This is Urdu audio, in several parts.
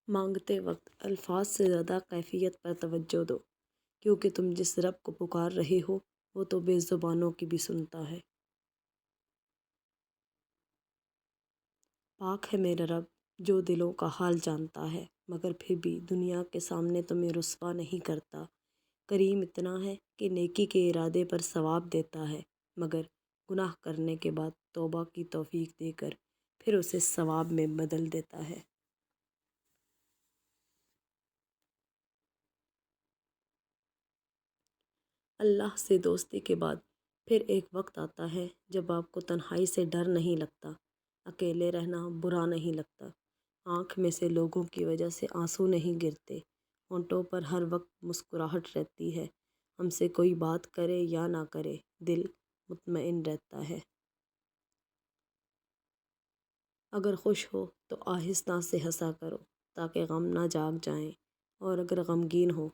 مانگتے وقت الفاظ سے زیادہ کیفیت پر توجہ دو، کیونکہ تم جس رب کو پکار رہے ہو وہ تو بے زبانوں کی بھی سنتا ہے۔ پاک ہے میرا رب جو دلوں کا حال جانتا ہے، مگر پھر بھی دنیا کے سامنے تمہیں رسوا نہیں کرتا۔ کریم اتنا ہے کہ نیکی کے ارادے پر ثواب دیتا ہے، مگر گناہ کرنے کے بعد توبہ کی توفیق دے کر پھر اسے ثواب میں بدل دیتا ہے۔ اللہ سے دوستی کے بعد پھر ایک وقت آتا ہے جب آپ کو تنہائی سے ڈر نہیں لگتا، اکیلے رہنا برا نہیں لگتا، آنکھ میں سے لوگوں کی وجہ سے آنسو نہیں گرتے، ہونٹوں پر ہر وقت مسکراہٹ رہتی ہے، ہم سے کوئی بات کرے یا نہ کرے دل مطمئن رہتا ہے۔ اگر خوش ہو تو آہستہ سے ہنسا کرو تاکہ غم نہ جاگ جائیں، اور اگر غمگین ہو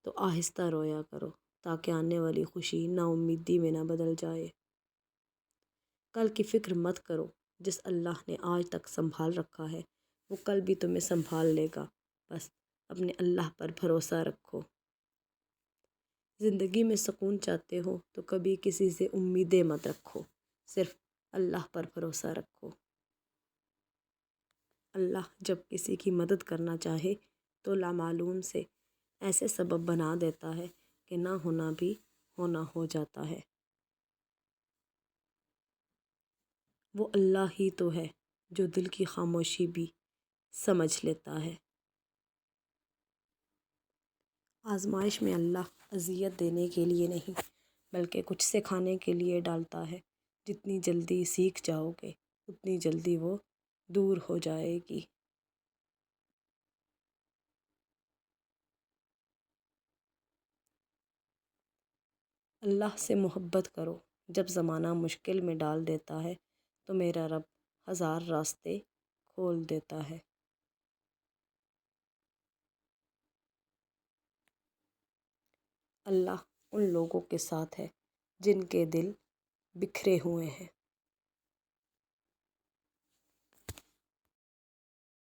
تو آہستہ رویا کرو تاکہ آنے والی خوشی نا امیدی میں نہ بدل جائے۔ کل کی فکر مت کرو، جس اللہ نے آج تک سنبھال رکھا ہے وہ کل بھی تمہیں سنبھال لے گا، بس اپنے اللہ پر بھروسہ رکھو۔ زندگی میں سکون چاہتے ہو تو کبھی کسی سے امیدیں مت رکھو، صرف اللہ پر بھروسہ رکھو۔ اللہ جب کسی کی مدد کرنا چاہے تو لامعلوم سے ایسے سبب بنا دیتا ہے کہ نہ ہونا بھی ہونا ہو جاتا ہے۔ وہ اللہ ہی تو ہے جو دل کی خاموشی بھی سمجھ لیتا ہے۔ آزمائش میں اللہ اذیت دینے کے لیے نہیں بلکہ کچھ سکھانے کے لیے ڈالتا ہے۔ جتنی جلدی سیکھ جاؤ گے اتنی جلدی وہ دور ہو جائے گی۔ اللہ سے محبت کرو، جب زمانہ مشکل میں ڈال دیتا ہے تو میرا رب ہزار راستے کھول دیتا ہے۔ اللہ ان لوگوں کے ساتھ ہے جن کے دل بکھرے ہوئے ہیں۔